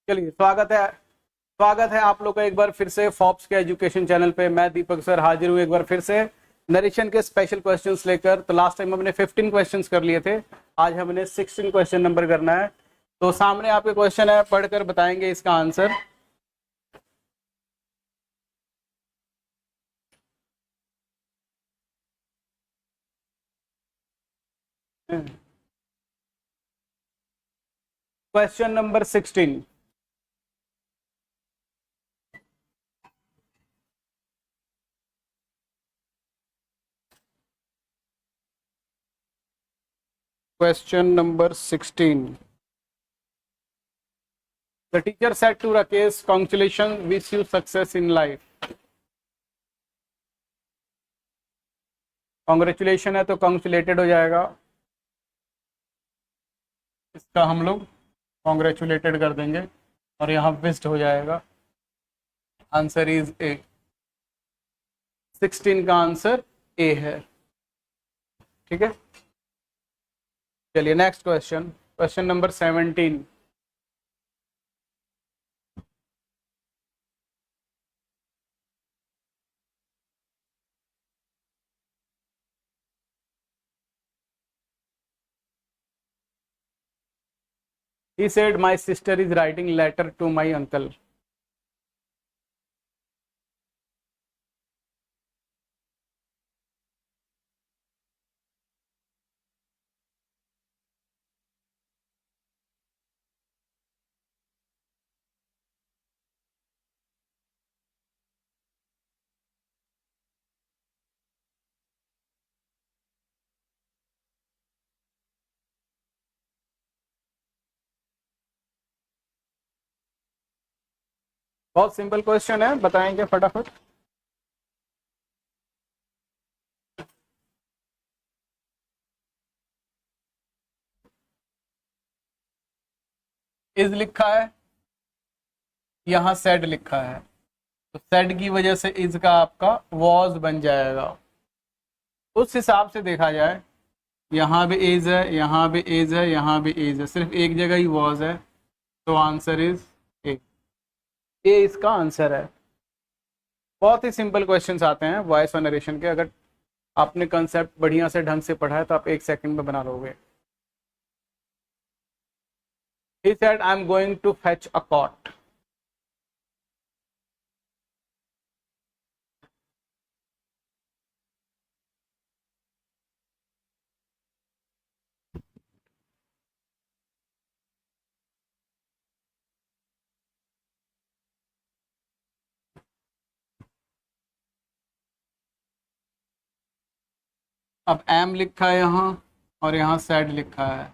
चलिए, स्वागत है आप लोग का एक बार फिर से फॉप्स के एजुकेशन चैनल पे। मैं दीपक सर हाजिर हूँ एक बार फिर से नरेशन के स्पेशल क्वेश्चंस लेकर। तो लास्ट टाइम हमने 15 क्वेश्चंस कर लिए थे, आज हमने 16 क्वेश्चन नंबर करना है। तो सामने आपके क्वेश्चन है, पढ़कर बताएंगे इसका answer. Question number 16। Question number 16. The teacher said to Rakesh, "Congratulations, wish you success in life." Congratulation है तो congratulated हो जाएगा, इसका हम लोग congratulated कर देंगे और यहाँ wished हो जाएगा। Answer is a. 16 का आंसर ए है। ठीक है, चलिए next question, question number 17। He said, "My sister is writing letter to my uncle." बहुत सिंपल क्वेश्चन है, बताएंगे फटाफट। इज लिखा है, यहाँ सेड लिखा है, तो सेड की वजह से इज का आपका वॉज बन जाएगा। उस हिसाब से देखा जाए, यहाँ भी एज है, यहाँ भी एज है, यहाँ भी एज है, सिर्फ एक जगह ही वॉज है, तो आंसर इज ए। ए इसका आंसर है। बहुत ही सिंपल क्वेश्चंस आते हैं वॉइस और नरेशन के, अगर आपने कंसेप्ट बढ़िया से ढंग से पढ़ा है तो आप एक सेकंड में बना लोगे। He said, "I'm going to fetch a cot." अब एम लिखा है यहाँ और यहाँ सेड लिखा है,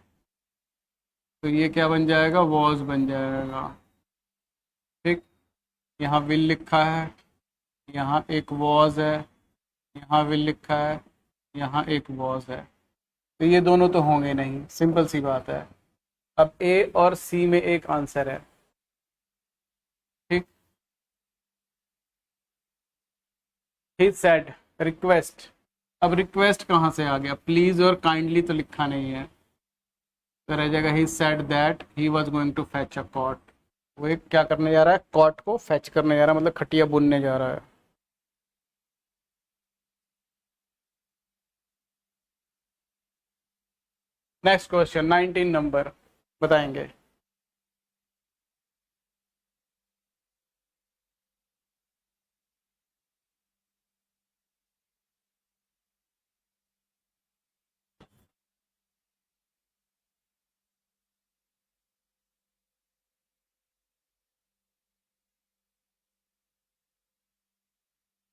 तो ये क्या बन जाएगा, वॉज बन जाएगा। ठीक, यहाँ विल लिखा है, यहाँ एक वॉज है, यहाँ विल लिखा है, यहाँ एक वॉज है, तो ये दोनों तो होंगे नहीं, सिंपल सी बात है। अब ए और सी में एक आंसर है। ठीक, ही सेड रिक्वेस्ट। अब रिक्वेस्ट कहाँ से आ गया, प्लीज और काइंडली तो लिखा नहीं है, तो रह जाएगा he said that he was going to fetch a cot. वो एक क्या करने जा रहा है, कॉट को फैच करने जा रहा है, मतलब खटिया बुनने जा रहा है। नेक्स्ट क्वेश्चन 19 नंबर, बताएंगे।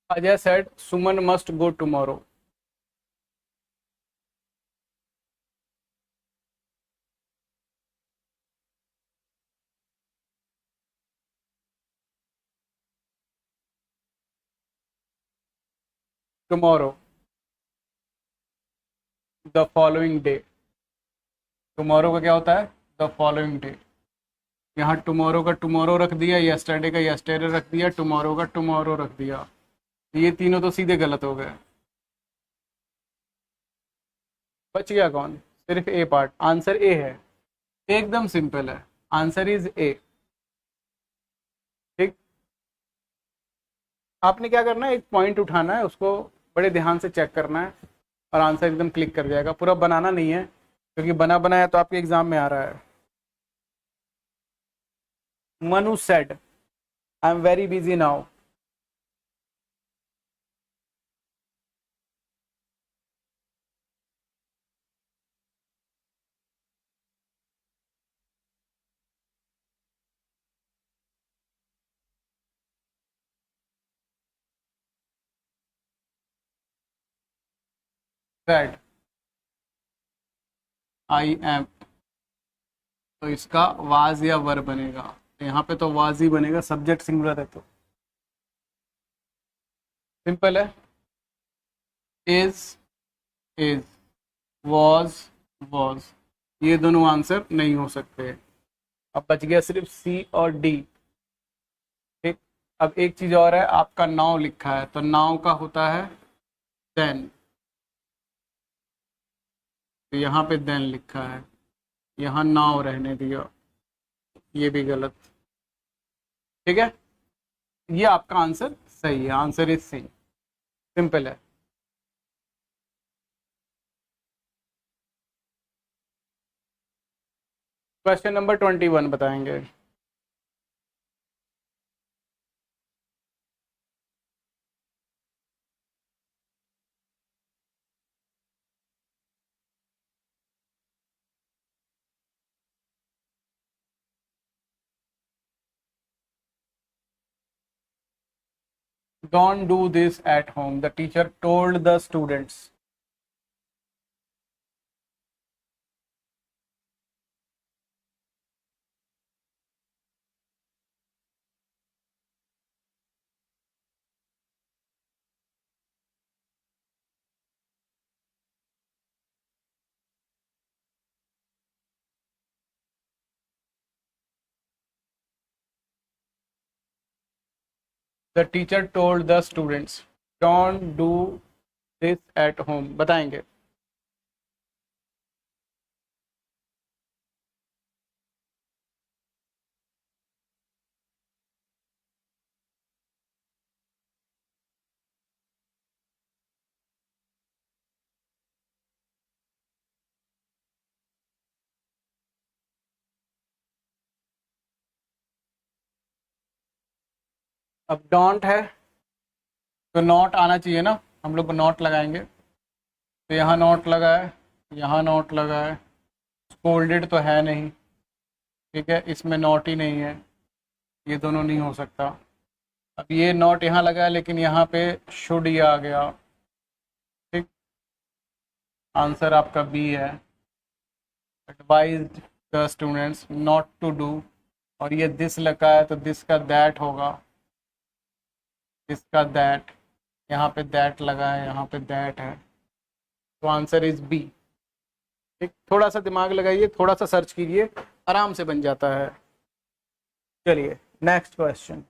Ajay said, "Suman must go tomorrow." Tomorrow, the following day. Tomorrow का क्या होता है, द फॉलोइंग डे। यहाँ टुमारो का टुमारो रख दिया, यस्टरडे का यस्टरडे रख दिया, टुमारो का टुमारो रख दिया, ये तीनों तो सीधे गलत हो गए। बच गया कौन, सिर्फ ए पार्ट। आंसर ए है, एकदम सिंपल है, आंसर इज ए। आपने क्या करना है, एक पॉइंट उठाना है, उसको बड़े ध्यान से चेक करना है और आंसर एकदम क्लिक कर जाएगा। पूरा बनाना नहीं है, क्योंकि बना बनाया तो आपके एग्जाम में आ रहा है। Manu said, I am very busy now. Said, I am, तो इसका वाज या वर बनेगा। यहाँ पे तो वाज ही बनेगा, सब्जेक्ट सिंगुलर है तो। सिंपल है। इज, इज, वॉज, वॉज, ये दोनों आंसर नहीं हो सकते। अब बच गया सिर्फ सी और डी। ठीक, अब एक चीज और है, आपका नाउ लिखा है, तो नाउ का होता है देन, तो यहाँ पे देन लिखा है, यहाँ नाउ रहने दिया, ये भी गलत। ठीक है, ये आपका आंसर सही है, आंसर इज सी। सिंपल है। क्वेश्चन नंबर 21 बताएंगे। Don't do this at home, the teacher told the students. The teacher told the students, don't do this at home. बताएंगे। अब डोंट है तो नॉट आना चाहिए ना, हम लोग नॉट लगाएंगे, तो यहाँ नॉट लगा है, यहाँ नॉट लगा है। स्कोल्डेड तो है नहीं, ठीक है, इसमें नॉट ही नहीं है, ये दोनों नहीं हो सकता। अब ये नॉट यहाँ लगा है, लेकिन यहाँ पे शुड ही आ गया। ठीक, आंसर आपका बी है, advised the students not to do, और ये दिस लगा है तो दिस का दैट होगा, दिस का दैट, यहाँ पे दैट लगा है, यहाँ पे दैट है, तो आंसर इज बी। ठीक, थोड़ा सा दिमाग लगाइए, थोड़ा सा सर्च कीजिए, आराम से बन जाता है। चलिए next question.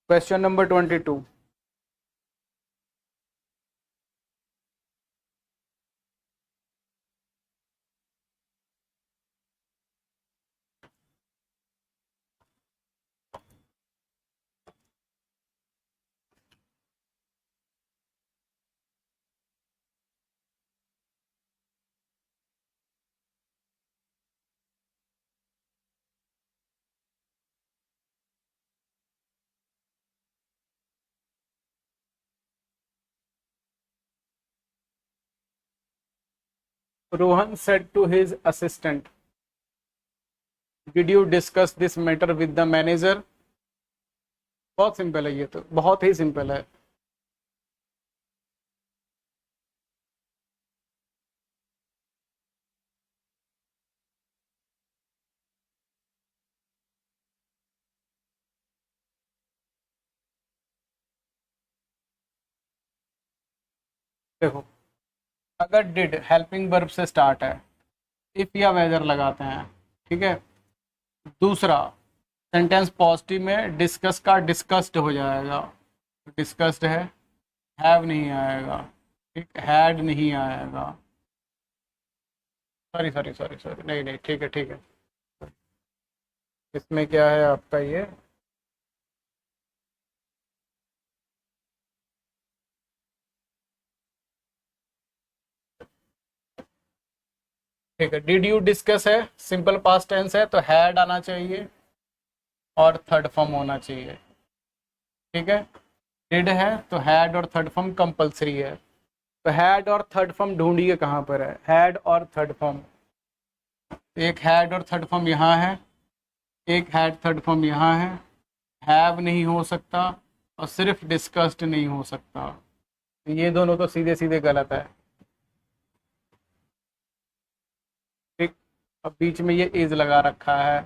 Question number 22। Rohan said to his assistant, did you discuss this matter with the manager. बहुत सिंपल है, ये तो बहुत ही सिंपल है। देखो, अगर डिड हेल्पिंग वर्ब से स्टार्ट है, इफ या वेदर लगाते हैं, ठीक है। दूसरा, सेंटेंस पॉजिटिव में डिस्कस का डिस्कस्ड हो जाएगा, डिस्कस्ड है, हैव नहीं आएगा, ठीक, हैड नहीं आएगा। सॉरी सॉरी सॉरी सॉरी, नहीं नहीं, ठीक है ठीक है। इसमें क्या है आपका ये, ठीक है, डिड यू डिस्कस है, सिंपल पास्ट टेंस है तो हैड आना चाहिए और थर्ड फॉर्म होना चाहिए। ठीक है, डिड है तो हैड और थर्ड फॉर्म कंपलसरी है। तो हैड और थर्ड फॉर्म ढूंढिए कहाँ पर है, हैड और थर्ड फॉर्म। एक हैड और थर्ड फॉर्म यहाँ है, एक हैड थर्ड फॉर्म यहाँ है। हैव नहीं हो सकता और सिर्फ डिस्कस्ड नहीं हो सकता, तो ये दोनों तो सीधे सीधे गलत है। ठीक, अब बीच में ये इज लगा रखा है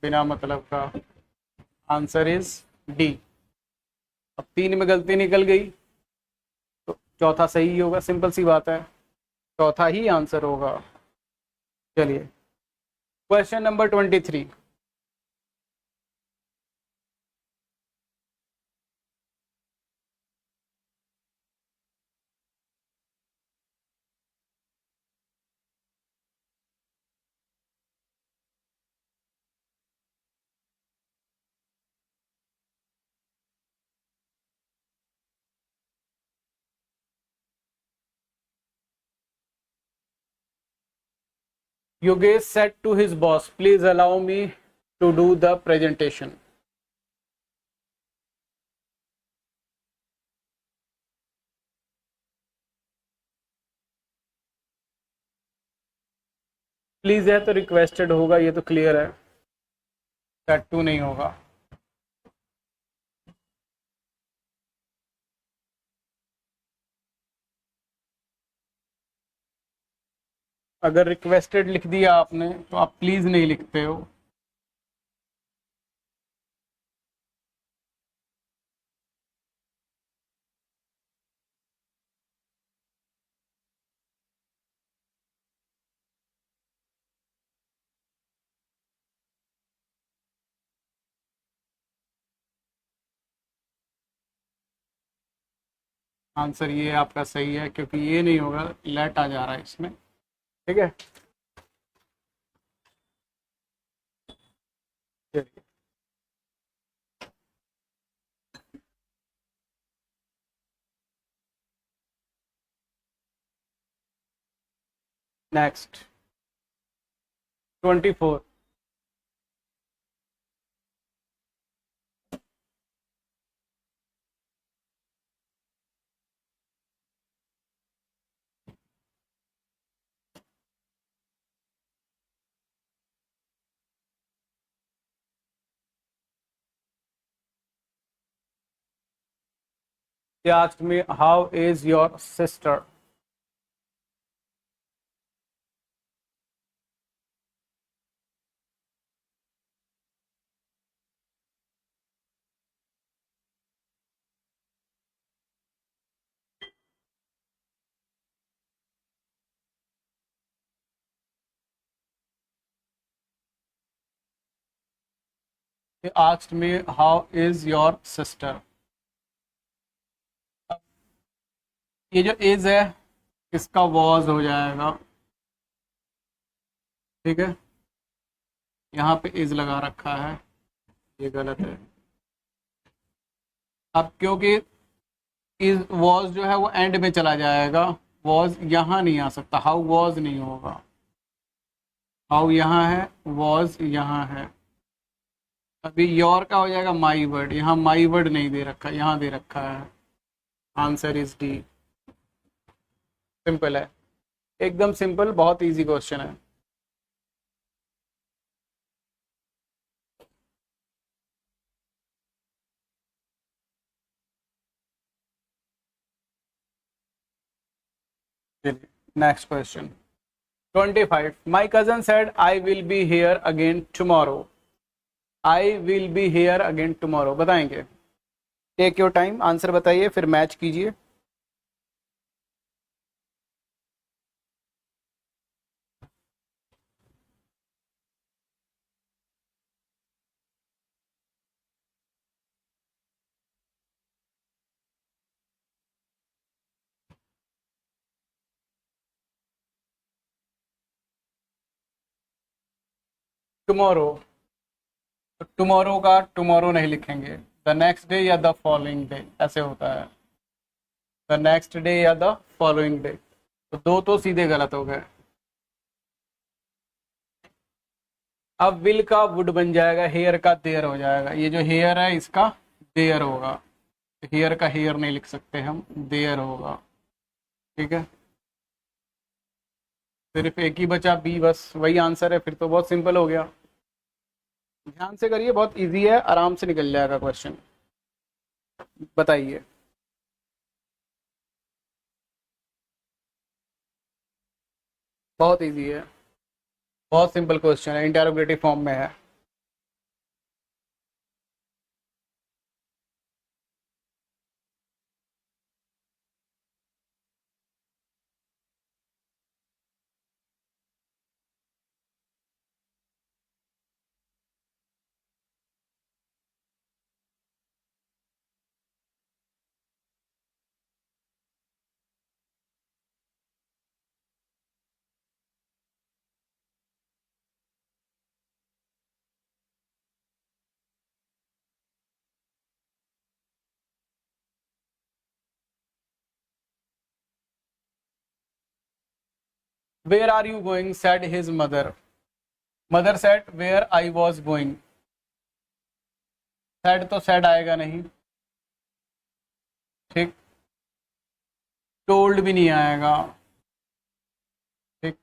बिना मतलब का। Answer is D. अब तीन में गलती निकल गई तो चौथा सही ही होगा, सिंपल सी बात है, चौथा ही आंसर होगा। चलिए, question number 23। Yogesh said to his boss, please allow me to do the presentation. Please है तो रिक्वेस्टेड होगा, ये तो क्लियर है, सेड टू नहीं होगा। अगर रिक्वेस्टेड लिख दिया आपने तो आप प्लीज नहीं लिखते हो। आंसर ये आपका सही है, क्योंकि ये नहीं होगा, लेट आ जा रहा है इसमें। ठीक है, चलिए next, 24। They asked me how is your sister. They asked me how is your sister. ये जो इज है इसका वॉज हो जाएगा। ठीक है, यहाँ पे इज लगा रखा है, ये गलत है। अब क्योंकि इज वॉज जो है वो एंड में चला जाएगा, वॉज यहाँ नहीं आ सकता, हाउ वॉज नहीं होगा। हाउ यहाँ है, वॉज यहाँ है। अभी योर का हो जाएगा माई वर्ड, यहाँ माई वर्ड नहीं दे रखा, यहाँ दे रखा है। Answer is D. सिंपल है, एकदम सिंपल, बहुत इजी क्वेश्चन है। Next question 25। My cousin said I will be here again tomorrow. I will be here again tomorrow। बताएंगे, टेक योर टाइम, आंसर बताइए फिर मैच कीजिए। टुमारो, तो टुमारो का टुमारो नहीं लिखेंगे, द नेक्स्ट डे या द फॉलोइंग डे ऐसे होता है, द नेक्स्ट डे या द फॉलोइंग डे, तो दो तो सीधे गलत हो गए। अब विल का वुड बन जाएगा, हेयर का देयर हो जाएगा, ये जो हेयर है इसका देयर होगा, हेयर का हेयर नहीं लिख सकते हम, देयर होगा। ठीक है, सिर्फ एक ही बचा बी, बस वही आंसर है, फिर तो बहुत सिंपल हो गया। ध्यान से करिए, बहुत इजी है, आराम से निकल जाएगा क्वेश्चन। बताइए। बहुत इजी है, बहुत सिंपल क्वेश्चन है, इंटेरोगेटिव फॉर्म में है। Where are you going said his mother, mother said where I was going, said तो सेड आएगा नहीं, ठीक, टोल्ड भी नहीं आएगा, ठीक,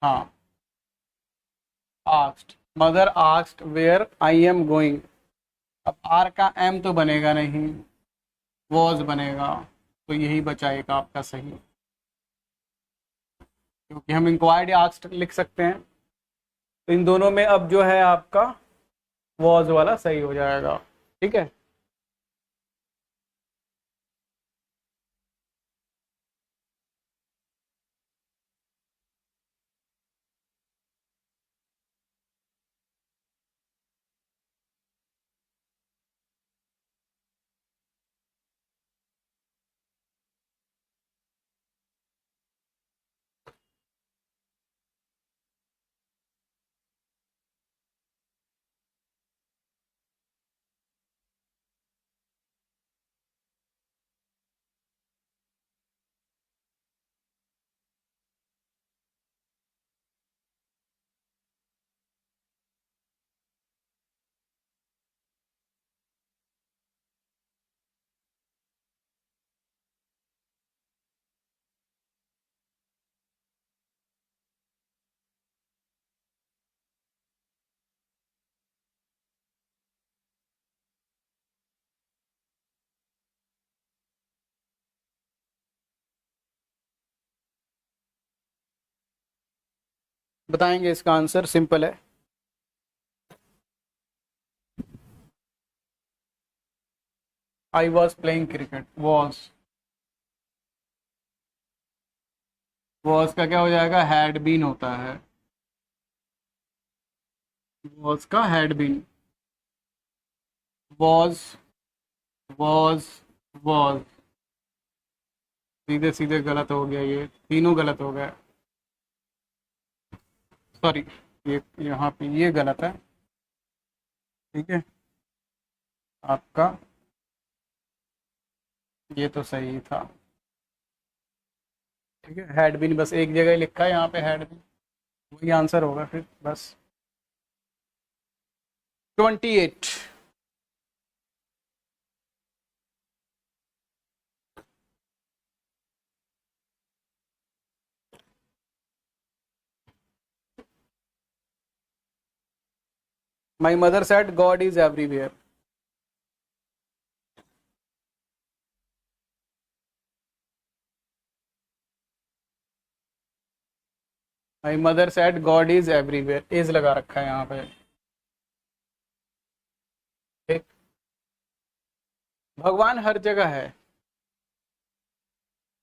हाँ, asked, mother asked where I am going, अब आर का एम तो बनेगा नहीं, वॉज बनेगा, तो यही बचाएगा आपका सही, क्योंकि हम इंक्वायर्ड या आस्क्ड लिख सकते हैं, तो इन दोनों में अब जो है आपका वॉज वाला सही हो जाएगा। ठीक है, बताएंगे इसका आंसर, सिंपल है। I was playing cricket, was का क्या हो जाएगा, हैड बीन होता है, वॉज का had been, was, was, was, सीधे सीधे गलत हो गया, ये तीनों गलत हो गए, सॉरी, ये यहाँ पे ये गलत है। ठीक है, आपका ये तो सही था। ठीक है, हैड बीन बस एक जगह ही लिखा है, यहाँ पे हैड बीन, वही आंसर होगा फिर बस। 28, my mother said God is everywhere, my mother said God is everywhere, is लगा रखा है यहाँ पे। ठीक, भगवान हर जगह है,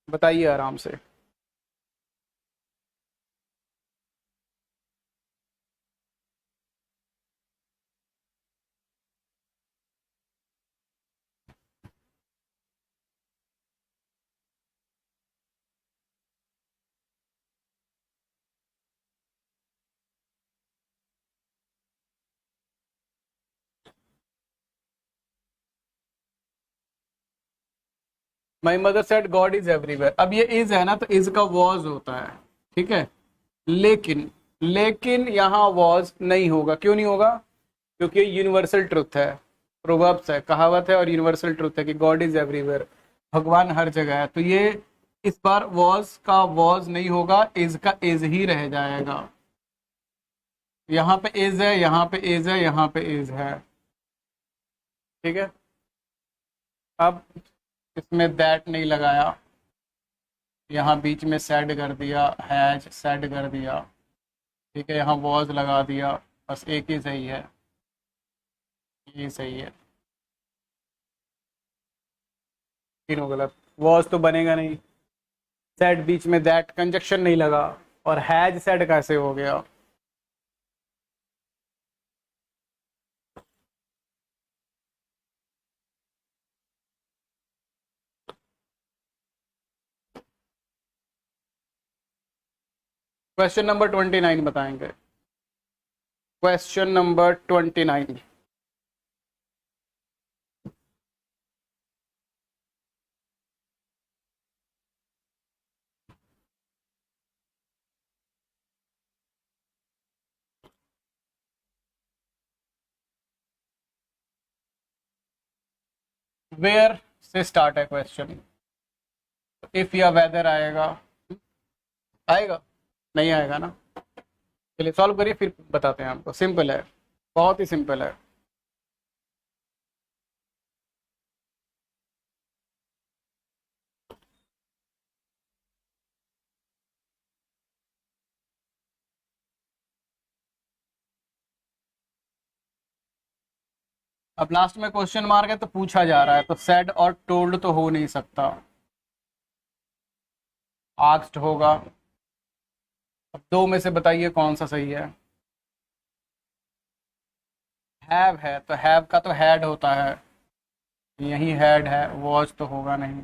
बताइए आराम से। My mother said God is everywhere. अब ये इज है ना, तो इज का वॉज होता है, ठीक है। लेकिन यहाँ वॉज नहीं होगा। क्यों नहीं होगा? क्योंकि यूनिवर्सल ट्रुथ है, प्रोवर्ब्स है, कहावत है और यूनिवर्सल ट्रुथ है कि गॉड इज एवरीवेयर, भगवान हर जगह है। तो ये इस बार वॉज का वॉज नहीं होगा, इज का इज ही रह जाएगा। यहाँ पे इज है, यहाँ पे इज है, यहाँ पे इज है, ठीक है। अब इसमें दैट नहीं लगाया, यहाँ बीच में सेड कर दिया, हैज सेड कर दिया, ठीक है। यहाँ वॉज लगा दिया, बस एक ही सही है, ये सही है, तीनों गलत। वॉज तो बनेगा नहीं, सेड बीच में दैट, कंजक्शन नहीं लगा, और हैज सेड कैसे हो गया? क्वेश्चन नंबर 29 बताएंगे। Question number 29। वेयर से स्टार्ट है क्वेश्चन, इफ या वेदर आएगा, आएगा नहीं आएगा ना? चलिए सॉल्व करिए, फिर बताते हैं आपको। सिंपल है, बहुत ही सिंपल है। अब लास्ट में क्वेश्चन मार्क है तो पूछा जा रहा है, तो सेड और टोल्ड तो हो नहीं सकता, आस्क्ड होगा। अब दो में से बताइए कौन सा सही है? हैव है, तो हैव का तो हैड होता है, यही हैड है, वॉच तो होगा नहीं।